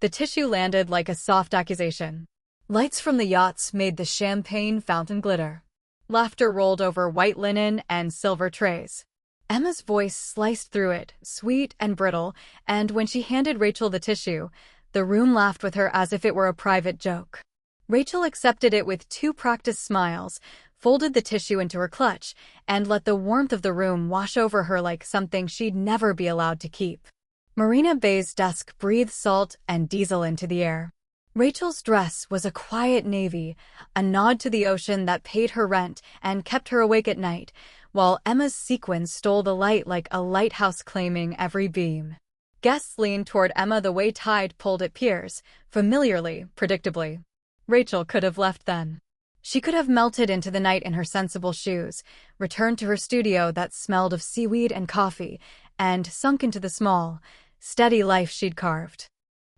The tissue landed like a soft accusation. Lights from the yachts made the champagne fountain glitter. Laughter rolled over white linen and silver trays. Emma's voice sliced through it, sweet and brittle, and when she handed Rachel the tissue, the room laughed with her as if it were a private joke. Rachel accepted it with two practiced smiles, folded the tissue into her clutch, and let the warmth of the room wash over her like something she'd never be allowed to keep. Marina Bay's dusk breathed salt and diesel into the air. Rachel's dress was a quiet navy, a nod to the ocean that paid her rent and kept her awake at night, while Emma's sequins stole the light like a lighthouse claiming every beam. Guests leaned toward Emma the way tide pulled at piers, familiarly, predictably. Rachel could have left then. She could have melted into the night in her sensible shoes, returned to her studio that smelled of seaweed and coffee, and sunk into the small, steady life she'd carved.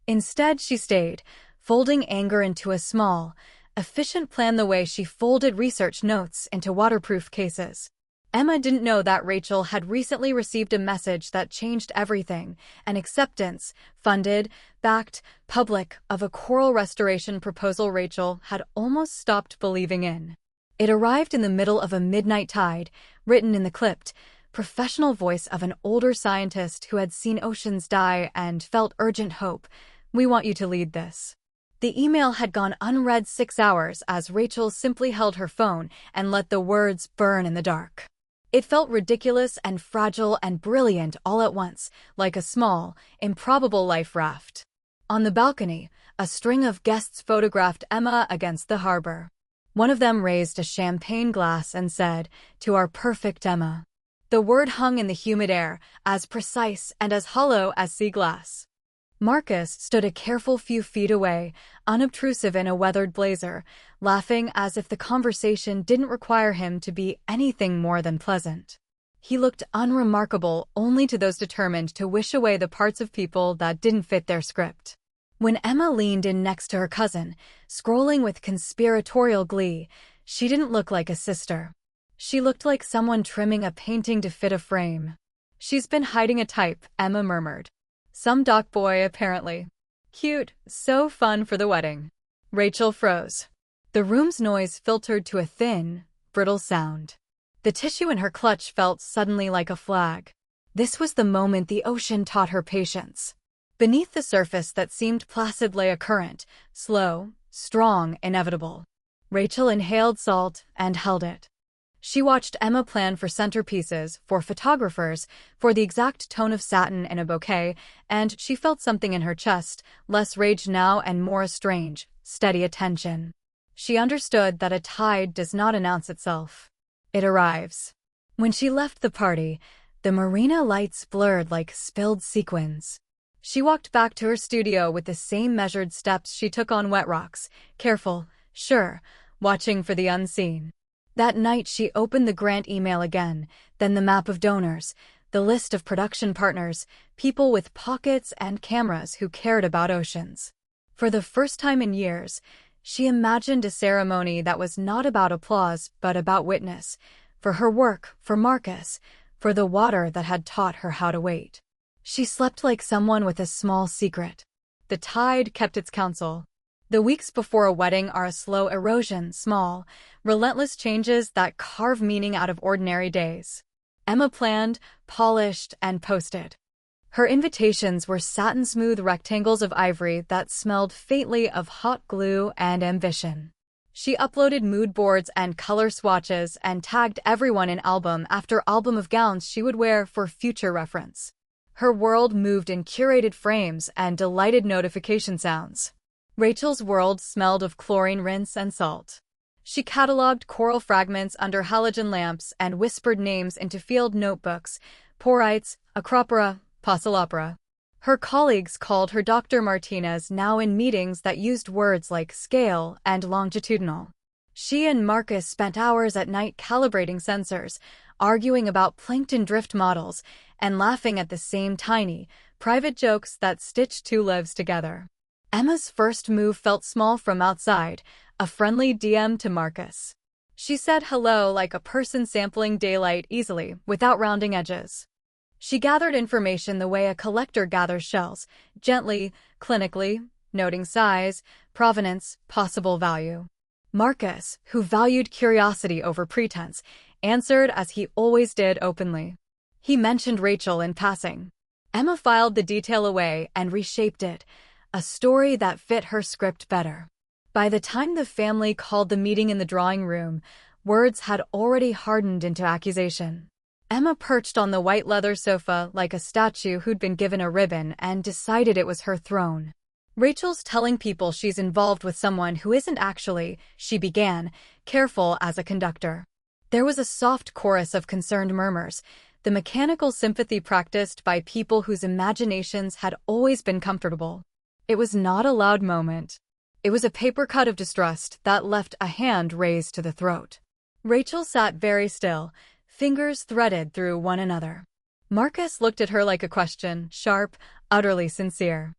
Instead, she stayed, folding anger into a small, efficient plan the way she folded research notes into waterproof cases. Emma didn't know that Rachel had recently received a message that changed everything, an acceptance, funded, backed, public, of a coral restoration proposal Rachel had almost stopped believing in. It arrived in the middle of a midnight tide, written in the clipped, professional voice of an older scientist who had seen oceans die and felt urgent hope. "We want you to lead this." The email had gone unread 6 hours as Rachel simply held her phone and let the words burn in the dark. It felt ridiculous and fragile and brilliant all at once, like a small, improbable life raft. On the balcony, a string of guests photographed Emma against the harbor. One of them raised a champagne glass and said, "To our perfect Emma." The word hung in the humid air, as precise and as hollow as sea glass. Marcus stood a careful few feet away, unobtrusive in a weathered blazer, laughing as if the conversation didn't require him to be anything more than pleasant. He looked unremarkable only to those determined to wish away the parts of people that didn't fit their script. When Emma leaned in next to her cousin, scrolling with conspiratorial glee, she didn't look like a sister. She looked like someone trimming a painting to fit a frame. "She's been hiding a type," Emma murmured. "Some dock boy, apparently. Cute, so fun for the wedding." Rachel froze. The room's noise filtered to a thin, brittle sound. The tissue in her clutch felt suddenly like a flag. This was the moment the ocean taught her patience. Beneath the surface that seemed placid lay a current, slow, strong, inevitable. Rachel inhaled salt and held it. She watched Emma plan for centerpieces, for photographers, for the exact tone of satin in a bouquet, and she felt something in her chest, less rage now and more a strange, steady attention. She understood that a tide does not announce itself. It arrives. When she left the party, the marina lights blurred like spilled sequins. She walked back to her studio with the same measured steps she took on wet rocks, careful, sure, watching for the unseen. That night she opened the grant email again, then the map of donors, the list of production partners, people with pockets and cameras who cared about oceans. For the first time in years, she imagined a ceremony that was not about applause but about witness, for her work, for Marcus, for the water that had taught her how to wait. She slept like someone with a small secret. The tide kept its counsel. The weeks before a wedding are a slow erosion, small, relentless changes that carve meaning out of ordinary days. Emma planned, polished, and posted. Her invitations were satin-smooth rectangles of ivory that smelled faintly of hot glue and ambition. She uploaded mood boards and color swatches and tagged everyone in album after album of gowns she would wear for future reference. Her world moved in curated frames and delighted notification sounds. Rachel's world smelled of chlorine rinse and salt. She cataloged coral fragments under halogen lamps and whispered names into field notebooks: porites, acropora, poecilopora. Her colleagues called her Dr. Martinez now in meetings that used words like scale and longitudinal. She and Marcus spent hours at night calibrating sensors, arguing about plankton drift models, and laughing at the same tiny, private jokes that stitched two lives together. Emma's first move felt small from outside, a friendly DM to Marcus. She said hello like a person sampling daylight easily, without rounding edges. She gathered information the way a collector gathers shells, gently, clinically, noting size, provenance, possible value. Marcus, who valued curiosity over pretense, answered as he always did openly. He mentioned Rachel in passing. Emma filed the detail away and reshaped it, a story that fit her script better. By the time the family called the meeting in the drawing room, words had already hardened into accusation. Emma perched on the white leather sofa like a statue who'd been given a ribbon and decided it was her throne. Rachel's telling people she's involved with someone who isn't actually, she began, careful as a conductor. There was a soft chorus of concerned murmurs, the mechanical sympathy practiced by people whose imaginations had always been comfortable. It was not a loud moment. It was a paper cut of distrust that left a hand raised to the throat. Rachel sat very still, fingers threaded through one another. Marcus looked at her like a question, sharp, utterly sincere.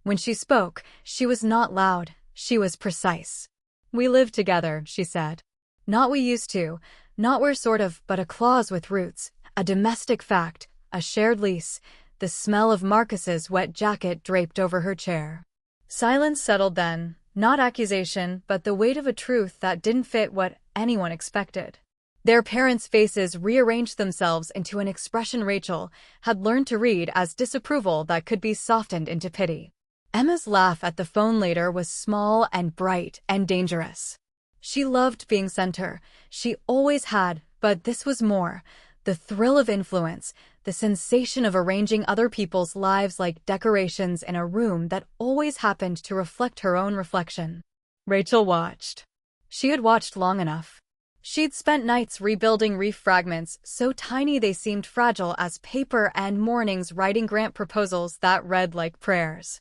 When she spoke, she was not loud, she was precise. "We live together," she said. "Not we used to, not we're sort of, but a clause with roots, a domestic fact, a shared lease." The smell of Marcus's wet jacket draped over her chair. Silence settled then, not accusation, but the weight of a truth that didn't fit what anyone expected. Their parents' faces rearranged themselves into an expression Rachel had learned to read as disapproval that could be softened into pity. Emma's laugh at the phone later was small and bright and dangerous. She loved being center, she always had, but this was more. The thrill of influence, the sensation of arranging other people's lives like decorations in a room that always happened to reflect her own reflection. Rachel watched. She had watched long enough. She'd spent nights rebuilding reef fragments so tiny they seemed fragile as paper and mornings writing grant proposals that read like prayers.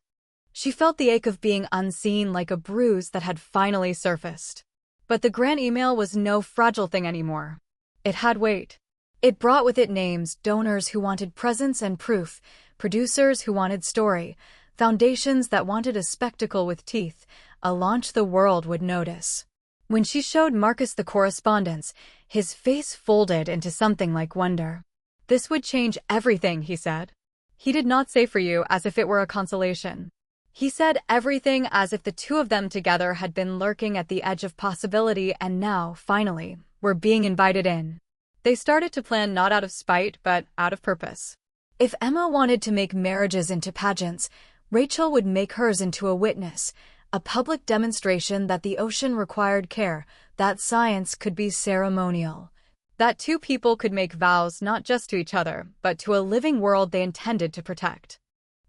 She felt the ache of being unseen like a bruise that had finally surfaced. But the grant email was no fragile thing anymore. It had weight. It brought with it names, donors who wanted presence and proof, producers who wanted story, foundations that wanted a spectacle with teeth, a launch the world would notice. When she showed Marcus the correspondence, his face folded into something like wonder. "This would change everything," he said. He did not say for you as if it were a consolation. He said everything as if the two of them together had been lurking at the edge of possibility and now, finally, were being invited in. They started to plan not out of spite, but out of purpose. If Emma wanted to make marriages into pageants, Rachel would make hers into a witness, a public demonstration that the ocean required care, that science could be ceremonial, that two people could make vows not just to each other, but to a living world they intended to protect.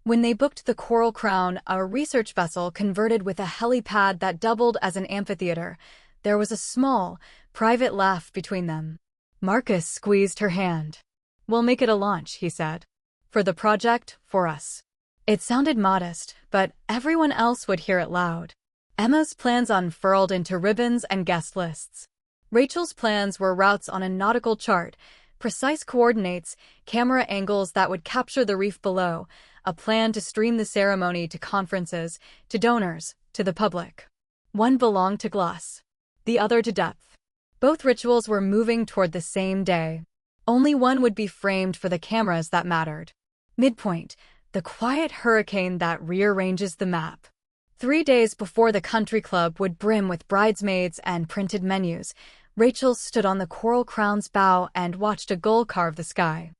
When they booked the Coral Crown, a research vessel converted with a helipad that doubled as an amphitheater, there was a small, private laugh between them. Marcus squeezed her hand. "We'll make it a launch," he said. "For the project, for us." It sounded modest, but everyone else would hear it loud. Emma's plans unfurled into ribbons and guest lists. Rachel's plans were routes on a nautical chart, precise coordinates, camera angles that would capture the reef below, a plan to stream the ceremony to conferences, to donors, to the public. One belonged to gloss, the other to depth. Both rituals were moving toward the same day. Only one would be framed for the cameras that mattered. Midpoint, the quiet hurricane that rearranges the map. 3 days before the country club would brim with bridesmaids and printed menus, Rachel stood on the Coral Crown's bow and watched a gull carve the sky.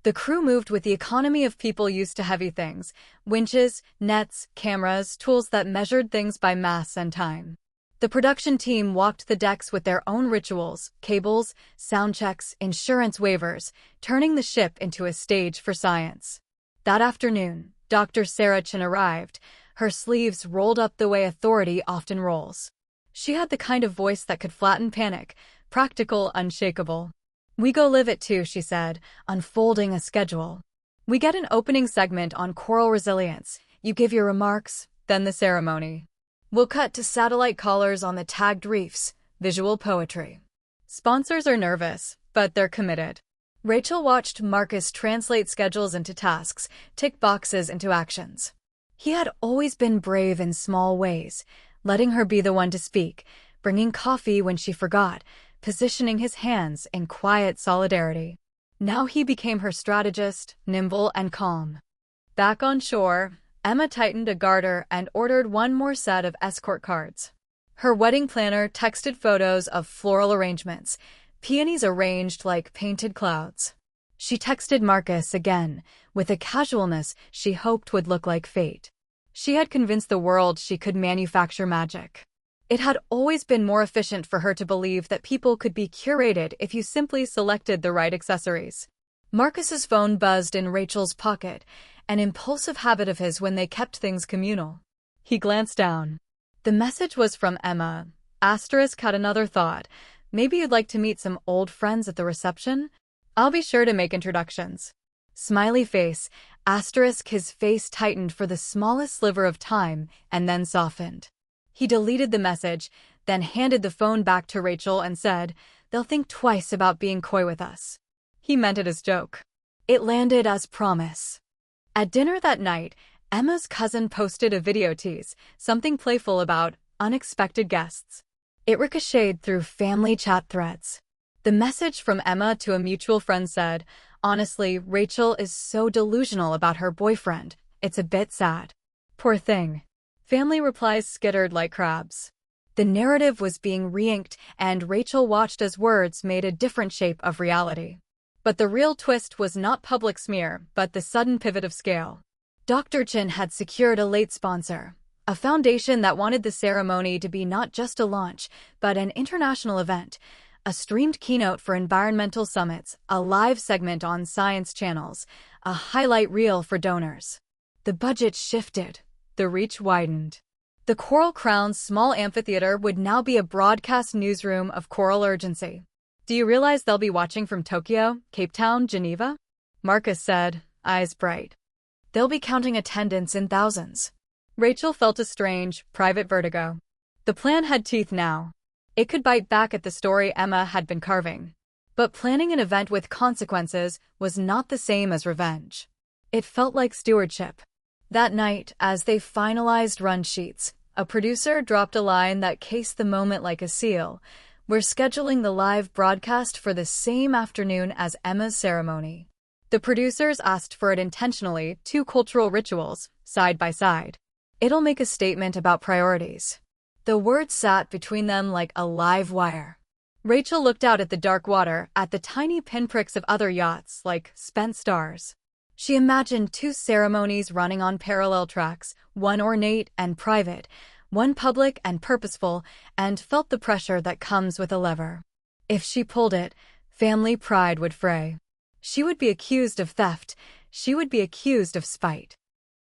The crew moved with the economy of people used to heavy things, winches, nets, cameras, tools that measured things by mass and time. The production team walked the decks with their own rituals, cables, sound checks, insurance waivers, turning the ship into a stage for science. That afternoon, Dr. Sarah Chin arrived, her sleeves rolled up the way authority often rolls. She had the kind of voice that could flatten panic, practical, unshakable. "We go live it too," she said, unfolding a schedule. "We get an opening segment on coral resilience. You give your remarks, then the ceremony. We'll cut to satellite collars on the tagged reefs, visual poetry." Sponsors are nervous, but they're committed. Rachel watched Marcus translate schedules into tasks, tick boxes into actions. He had always been brave in small ways, letting her be the one to speak, bringing coffee when she forgot, positioning his hands in quiet solidarity. Now he became her strategist, nimble and calm. Back on shore, Emma tightened a garter and ordered one more set of escort cards. Her wedding planner texted photos of floral arrangements, peonies arranged like painted clouds. She texted Marcus again, with a casualness she hoped would look like fate. She had convinced the world she could manufacture magic. It had always been more efficient for her to believe that people could be curated if you simply selected the right accessories. Marcus's phone buzzed in Rachel's pocket, an impulsive habit of his when they kept things communal. He glanced down. The message was from Emma. Asterisk had another thought. Maybe you'd like to meet some old friends at the reception? I'll be sure to make introductions. Smiley face. Asterisk, his face tightened for the smallest sliver of time and then softened. He deleted the message, then handed the phone back to Rachel and said, "They'll think twice about being coy with us." He meant it as joke. It landed as promise. At dinner that night, Emma's cousin posted a video tease, something playful about unexpected guests. It ricocheted through family chat threads. The message from Emma to a mutual friend said, "Honestly, Rachel is so delusional about her boyfriend. It's a bit sad. Poor thing." Family replies skittered like crabs. The narrative was being re-inked, and Rachel watched as words made a different shape of reality. But the real twist was not public smear, but the sudden pivot of scale. Dr. Chin had secured a late sponsor, a foundation that wanted the ceremony to be not just a launch, but an international event, a streamed keynote for environmental summits, a live segment on science channels, a highlight reel for donors. The budget shifted. The reach widened. The Coral Crown's small amphitheater would now be a broadcast newsroom of choral urgency. "Do you realize they'll be watching from Tokyo, Cape Town, Geneva?" Marcus said, eyes bright. "They'll be counting attendance in thousands." Rachel felt a strange, private vertigo. The plan had teeth now. It could bite back at the story Emma had been carving. But planning an event with consequences was not the same as revenge. It felt like stewardship. That night, as they finalized run sheets, a producer dropped a line that cased the moment like a seal. "We're scheduling the live broadcast for the same afternoon as Emma's ceremony." The producers asked for it intentionally, two cultural rituals, side by side. It'll make a statement about priorities. The words sat between them like a live wire. Rachel looked out at the dark water, at the tiny pinpricks of other yachts like spent stars. She imagined two ceremonies running on parallel tracks, one ornate and private, one public and purposeful, and felt the pressure that comes with a lever. If she pulled it, family pride would fray. She would be accused of theft. She would be accused of spite.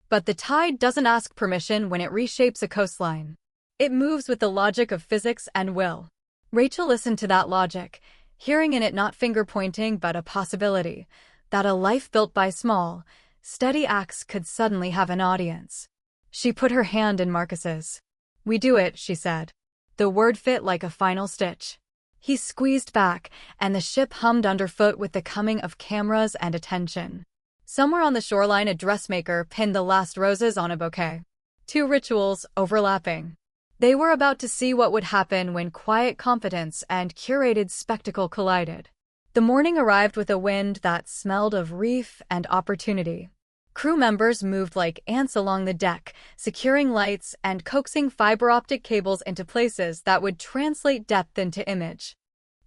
But the tide doesn't ask permission when it reshapes a coastline. It moves with the logic of physics and will. Rachel listened to that logic, hearing in it not finger-pointing but a possibility, that a life built by small, steady acts could suddenly have an audience. She put her hand in Marcus's. "We do it," she said. The word fit like a final stitch. He squeezed back, and the ship hummed underfoot with the coming of cameras and attention. Somewhere on the shoreline, a dressmaker pinned the last roses on a bouquet. Two rituals overlapping. They were about to see what would happen when quiet competence and curated spectacle collided. The morning arrived with a wind that smelled of reef and opportunity. Crew members moved like ants along the deck, securing lights and coaxing fiber-optic cables into places that would translate depth into image.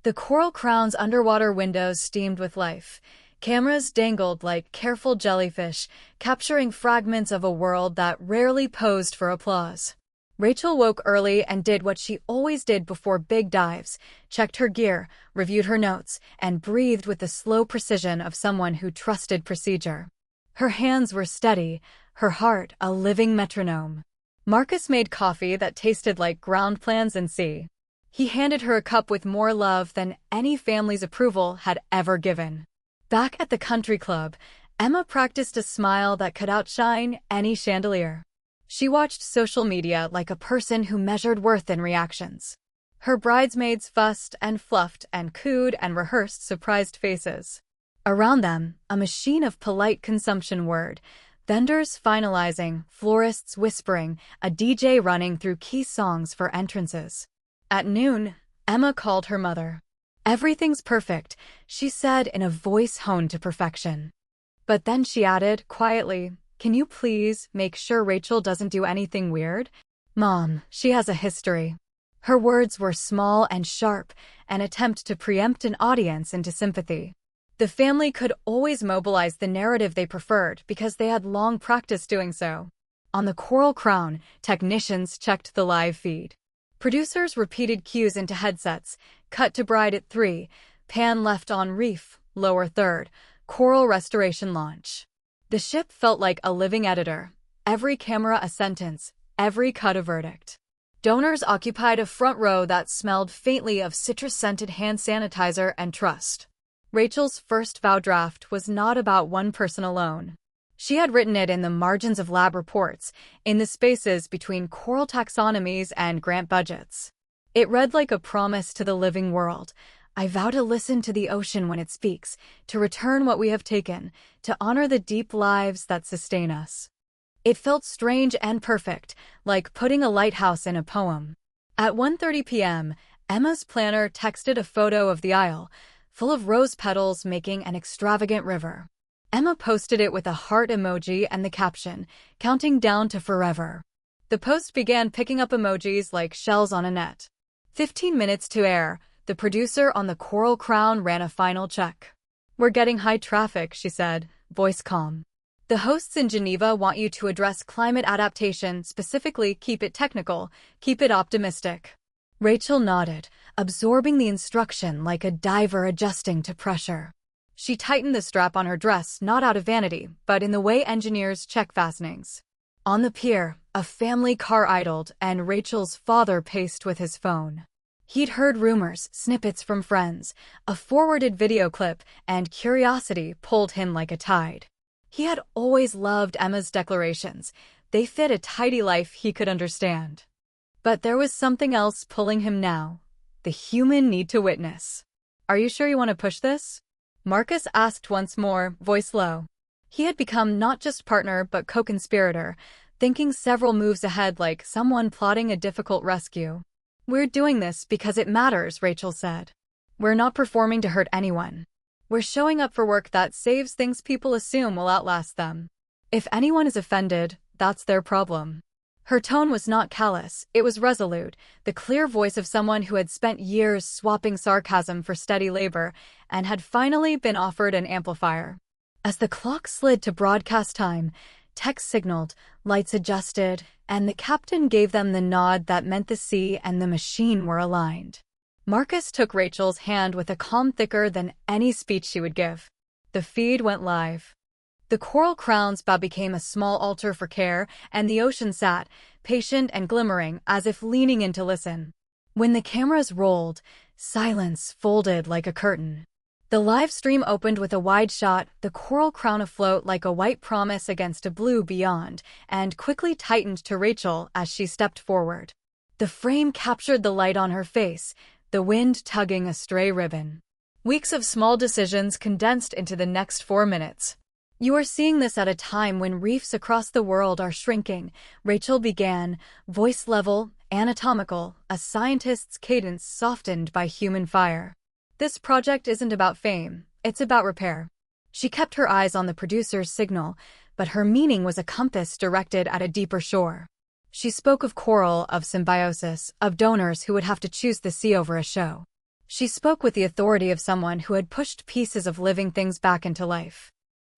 The Coral Crown's underwater windows steamed with life. Cameras dangled like careful jellyfish, capturing fragments of a world that rarely posed for applause. Rachel woke early and did what she always did before big dives, checked her gear, reviewed her notes, and breathed with the slow precision of someone who trusted procedure. Her hands were steady, her heart a living metronome. Marcus made coffee that tasted like ground plans and sea. He handed her a cup with more love than any family's approval had ever given. Back at the country club, Emma practiced a smile that could outshine any chandelier. She watched social media like a person who measured worth in reactions. Her bridesmaids fussed and fluffed and cooed and rehearsed surprised faces. Around them, a machine of polite consumption whirred, vendors finalizing, florists whispering, a DJ running through key songs for entrances. At noon, Emma called her mother. "Everything's perfect," she said in a voice honed to perfection. But then she added, quietly, "Can you please make sure Rachel doesn't do anything weird? Mom, she has a history." Her words were small and sharp, an attempt to preempt an audience into sympathy. The family could always mobilize the narrative they preferred because they had long practiced doing so. On the Coral Crown, technicians checked the live feed. Producers repeated cues into headsets: cut to bride at 3, pan left on reef, lower third, coral restoration launch. The ship felt like a living editor. Every camera a sentence, every cut a verdict. Donors occupied a front row that smelled faintly of citrus-scented hand sanitizer and trust. Rachel's first vow draft was not about one person alone. She had written it in the margins of lab reports, in the spaces between coral taxonomies and grant budgets. It read like a promise to the living world: "I vow to listen to the ocean when it speaks, to return what we have taken, to honor the deep lives that sustain us." It felt strange and perfect, like putting a lighthouse in a poem. At 1:30 p.m., Emma's planner texted a photo of the aisle, full of rose petals making an extravagant river. Emma posted it with a heart emoji and the caption, "Counting down to forever." The post began picking up emojis like shells on a net. 15 minutes to air, the producer on the Coral Crown ran a final check. "We're getting high traffic," she said, voice calm. "The hosts in Geneva want you to address climate adaptation, specifically keep it technical, keep it optimistic." Rachel nodded, absorbing the instruction like a diver adjusting to pressure. She tightened the strap on her dress, not out of vanity, but in the way engineers check fastenings. On the pier, a family car idled, and Rachel's father paced with his phone. He'd heard rumors, snippets from friends, a forwarded video clip, and curiosity pulled him like a tide. He had always loved Emma's declarations. They fit a tidy life he could understand. But there was something else pulling him now: the human need to witness. "Are you sure you want to push this?" Marcus asked once more, voice low. He had become not just partner but co-conspirator, thinking several moves ahead like someone plotting a difficult rescue. "We're doing this because it matters," Rachel said. "We're not performing to hurt anyone. We're showing up for work that saves things people assume will outlast them. If anyone is offended, that's their problem." Her tone was not callous, it was resolute, the clear voice of someone who had spent years swapping sarcasm for steady labor and had finally been offered an amplifier. As the clock slid to broadcast time, text signaled, lights adjusted, and the captain gave them the nod that meant the sea and the machine were aligned. Marcus took Rachel's hand with a calm thicker than any speech she would give. The feed went live. The Coral Crown's bow became a small altar for care, and the ocean sat, patient and glimmering, as if leaning in to listen. When the cameras rolled, silence folded like a curtain. The live stream opened with a wide shot, the Coral Crown afloat like a white promise against a blue beyond, and quickly tightened to Rachel as she stepped forward. The frame captured the light on her face, the wind tugging a stray ribbon. Weeks of small decisions condensed into the next 4 minutes. "You are seeing this at a time when reefs across the world are shrinking," Rachel began, voice level, anatomical, a scientist's cadence softened by human fire. "This project isn't about fame, it's about repair." She kept her eyes on the producer's signal, but her meaning was a compass directed at a deeper shore. She spoke of coral, of symbiosis, of donors who would have to choose the sea over a show. She spoke with the authority of someone who had pushed pieces of living things back into life.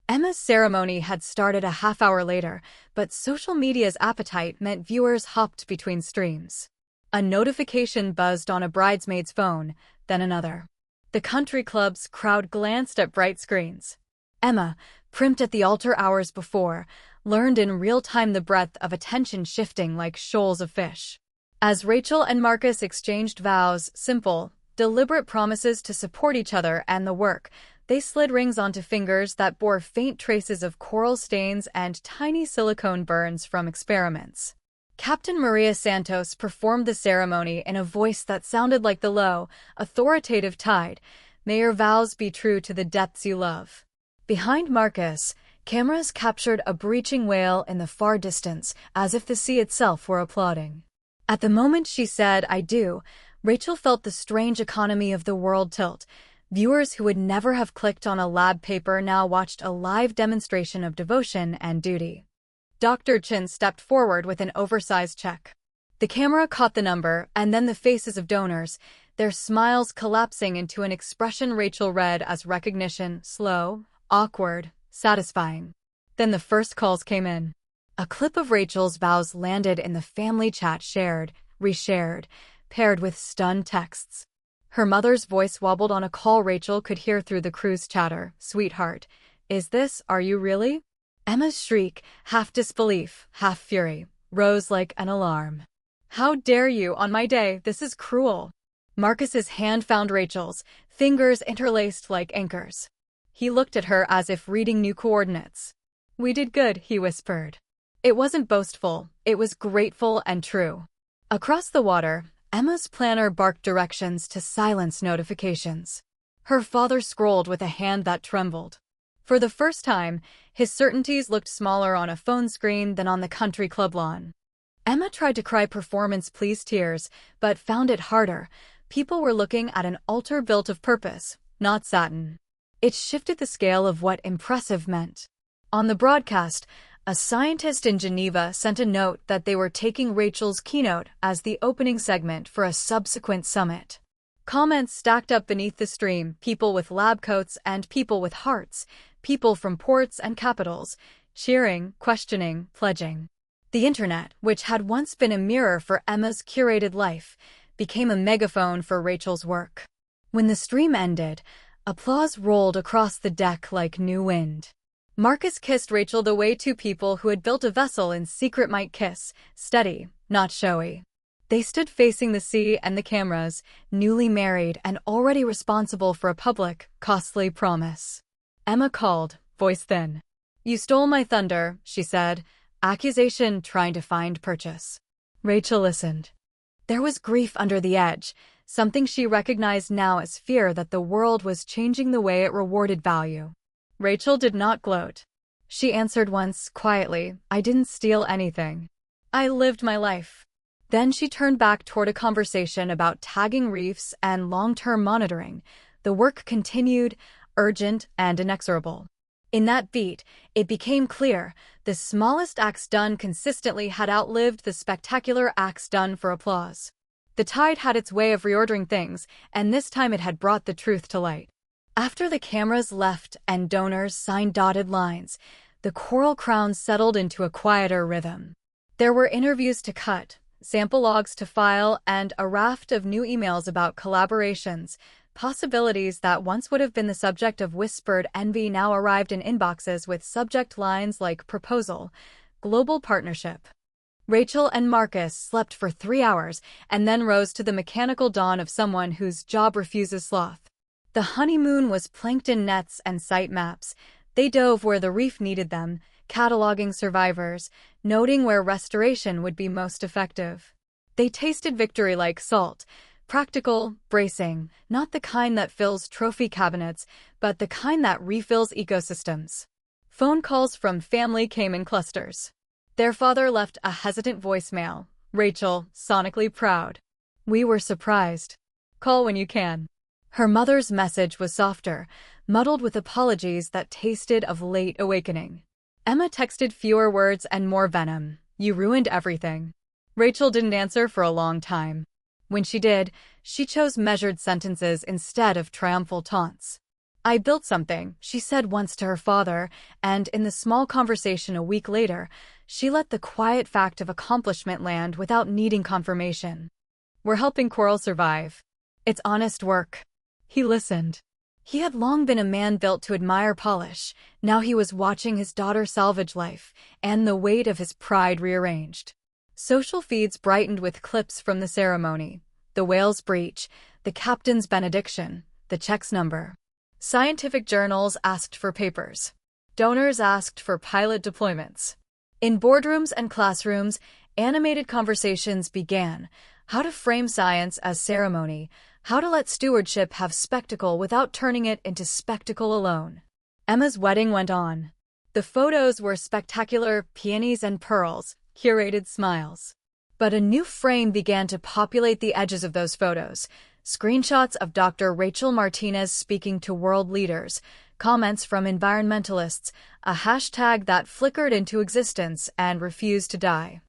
Emma's ceremony had started a half-hour later, but social media's appetite meant viewers hopped between streams. A notification buzzed on a bridesmaid's phone, then another. The country club's crowd glanced at bright screens. Emma, primed at the altar hours before, learned in real time the breadth of attention shifting like shoals of fish. As Rachel and Marcus exchanged vows, simple, deliberate promises to support each other and the work, they slid rings onto fingers that bore faint traces of coral stains and tiny silicone burns from experiments. Captain Maria Santos performed the ceremony in a voice that sounded like the low, authoritative tide. "May your vows be true to the depths you love." Behind Marcus, cameras captured a breaching whale in the far distance, as if the sea itself were applauding. At the moment she said, "I do," Rachel felt the strange economy of the world tilt. Viewers who would never have clicked on a lab paper now watched a live demonstration of devotion and duty. Dr. Chin stepped forward with an oversized check. The camera caught the number and then the faces of donors, their smiles collapsing into an expression Rachel read as recognition, slow, awkward, satisfying. Then the first calls came in. A clip of Rachel's vows landed in the family chat, shared, reshared, paired with stunned texts. Her mother's voice wobbled on a call Rachel could hear through the crew's chatter. "Sweetheart, are you really?" Emma's shriek, half disbelief, half fury, rose like an alarm. "How dare you on my day, this is cruel." Marcus's hand found Rachel's, fingers interlaced like anchors. He looked at her as if reading new coordinates. "We did good," he whispered. It wasn't boastful, it was grateful and true. Across the water, Emma's planner barked directions to silence notifications. Her father scrolled with a hand that trembled. For the first time, his certainties looked smaller on a phone screen than on the country club lawn. Emma tried to cry performance please tears, but found it harder. People were looking at an altar built of purpose, not satin. It shifted the scale of what impressive meant. On the broadcast, a scientist in Geneva sent a note that they were taking Rachel's keynote as the opening segment for a subsequent summit. Comments stacked up beneath the stream, people with lab coats and people with hearts, people from ports and capitals, cheering, questioning, pledging. The internet, which had once been a mirror for Emma's curated life, became a megaphone for Rachel's work. When the stream ended, applause rolled across the deck like new wind. Marcus kissed Rachel the way two people who had built a vessel in secret might kiss, steady, not showy. They stood facing the sea and the cameras, newly married and already responsible for a public, costly promise. Emma called, voice thin. "You stole my thunder," she said, accusation trying to find purchase. Rachel listened. There was grief under the edge, something she recognized now as fear that the world was changing the way it rewarded value. Rachel did not gloat. She answered once, quietly, "I didn't steal anything. I lived my life." Then she turned back toward a conversation about tagging reefs and long-term monitoring. The work continued, urgent and inexorable. In that beat, it became clear, the smallest acts done consistently had outlived the spectacular acts done for applause. The tide had its way of reordering things, and this time it had brought the truth to light. After the cameras left and donors signed dotted lines, the choral crown settled into a quieter rhythm. There were interviews to cut, sample logs to file, and a raft of new emails about collaborations. Possibilities that once would have been the subject of whispered envy now arrived in inboxes with subject lines like proposal, global partnership. Rachel and Marcus slept for 3 hours and then rose to the mechanical dawn of someone whose job refuses sloth. The honeymoon was plankton nets and site maps. They dove where the reef needed them, cataloging survivors, noting where restoration would be most effective. They tasted victory like salt, practical, bracing, not the kind that fills trophy cabinets, but the kind that refills ecosystems. Phone calls from family came in clusters. Their father left a hesitant voicemail. Rachel, sonically proud. "We were surprised. Call when you can." Her mother's message was softer, muddled with apologies that tasted of late awakening. Emma texted fewer words and more venom. "You ruined everything." Rachel didn't answer for a long time. When she did, she chose measured sentences instead of triumphal taunts. "I built something," she said once to her father, and in the small conversation a week later, she let the quiet fact of accomplishment land without needing confirmation. "We're helping coral survive. It's honest work." He listened. He had long been a man built to admire polish. Now he was watching his daughter salvage life, and the weight of his pride rearranged. Social feeds brightened with clips from the ceremony. The whale's breach, the captain's benediction, the check's number. Scientific journals asked for papers. Donors asked for pilot deployments. In boardrooms and classrooms, animated conversations began. How to frame science as ceremony, how to let stewardship have spectacle without turning it into spectacle alone. Emma's wedding went on. The photos were spectacular, peonies and pearls, curated smiles. But a new frame began to populate the edges of those photos. Screenshots of Dr. Rachel Martinez speaking to world leaders, comments from environmentalists, a hashtag that flickered into existence and refused to die.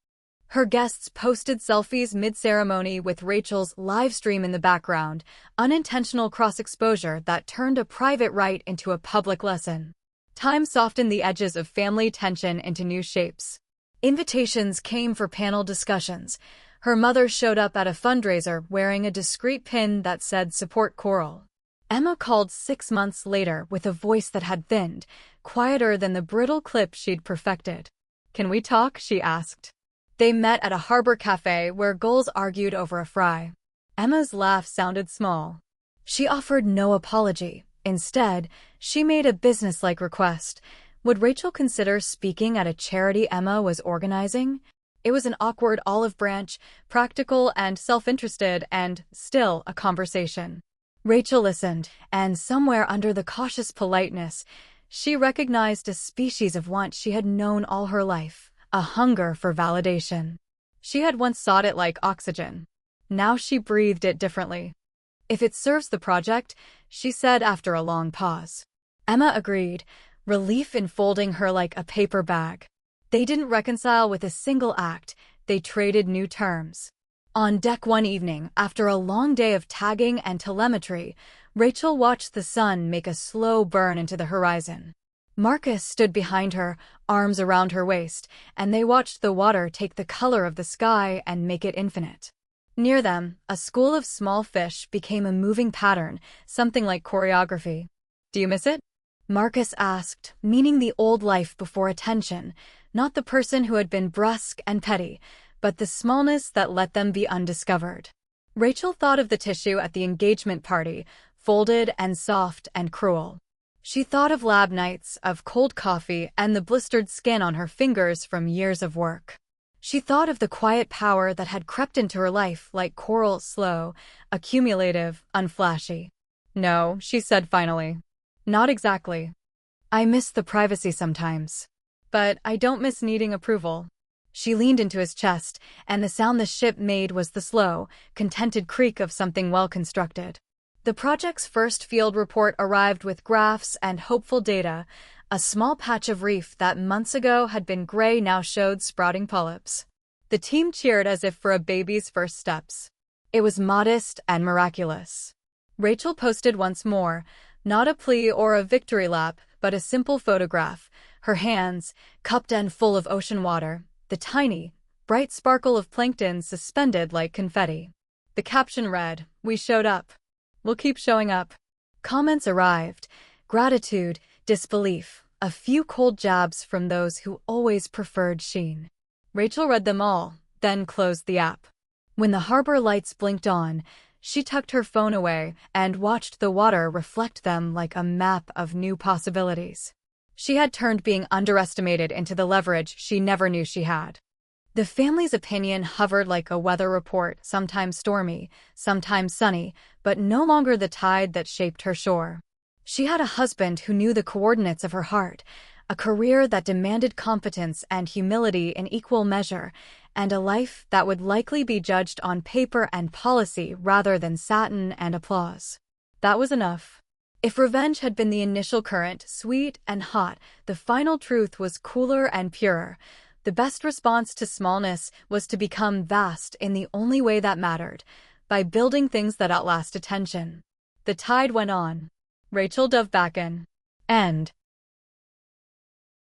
Her guests posted selfies mid-ceremony with Rachel's live stream in the background, unintentional cross-exposure that turned a private rite into a public lesson. Time softened the edges of family tension into new shapes. Invitations came for panel discussions. Her mother showed up at a fundraiser wearing a discreet pin that said "Support Coral." Emma called 6 months later with a voice that had thinned, quieter than the brittle clip she'd perfected. "Can we talk?" she asked. They met at a harbor cafe where gulls argued over a fry. Emma's laugh sounded small. She offered no apology. Instead, she made a businesslike request. Would Rachel consider speaking at a charity Emma was organizing? It was an awkward olive branch, practical and self-interested, and still a conversation. Rachel listened, and somewhere under the cautious politeness, she recognized a species of want she had known all her life. A hunger for validation. She had once sought it like oxygen. Now she breathed it differently. "If it serves the project," she said after a long pause. Emma agreed, relief enfolding her like a paper bag. They didn't reconcile with a single act, they traded new terms. On deck one evening, after a long day of tagging and telemetry, Rachel watched the sun make a slow burn into the horizon. Marcus stood behind her, arms around her waist, and they watched the water take the color of the sky and make it infinite. Near them, a school of small fish became a moving pattern, something like choreography. "Do you miss it?" Marcus asked, meaning the old life before attention, not the person who had been brusque and petty, but the smallness that let them be undiscovered. Rachel thought of the tissue at the engagement party, folded and soft and cruel. She thought of lab nights, of cold coffee, and the blistered skin on her fingers from years of work. She thought of the quiet power that had crept into her life like coral, slow, accumulative, unflashy. "No," she said finally. "Not exactly. I miss the privacy sometimes. But I don't miss needing approval." She leaned into his chest, and the sound the ship made was the slow, contented creak of something well-constructed. The project's first field report arrived with graphs and hopeful data. A small patch of reef that months ago had been gray now showed sprouting polyps. The team cheered as if for a baby's first steps. It was modest and miraculous. Rachel posted once more, not a plea or a victory lap, but a simple photograph, her hands, cupped and full of ocean water, the tiny, bright sparkle of plankton suspended like confetti. The caption read, "We showed up. We'll keep showing up." Comments arrived, gratitude, disbelief, a few cold jabs from those who always preferred sheen. Rachel read them all, then closed the app. When the harbor lights blinked on, she tucked her phone away and watched the water reflect them like a map of new possibilities. She had turned being underestimated into the leverage she never knew she had. The family's opinion hovered like a weather report, sometimes stormy, sometimes sunny, but no longer the tide that shaped her shore. She had a husband who knew the coordinates of her heart, a career that demanded competence and humility in equal measure, and a life that would likely be judged on paper and policy rather than satin and applause. That was enough. If revenge had been the initial current, sweet and hot, the final truth was cooler and purer. The best response to smallness was to become vast in the only way that mattered, by building things that outlast attention. The tide went on. Rachel dove back in. End.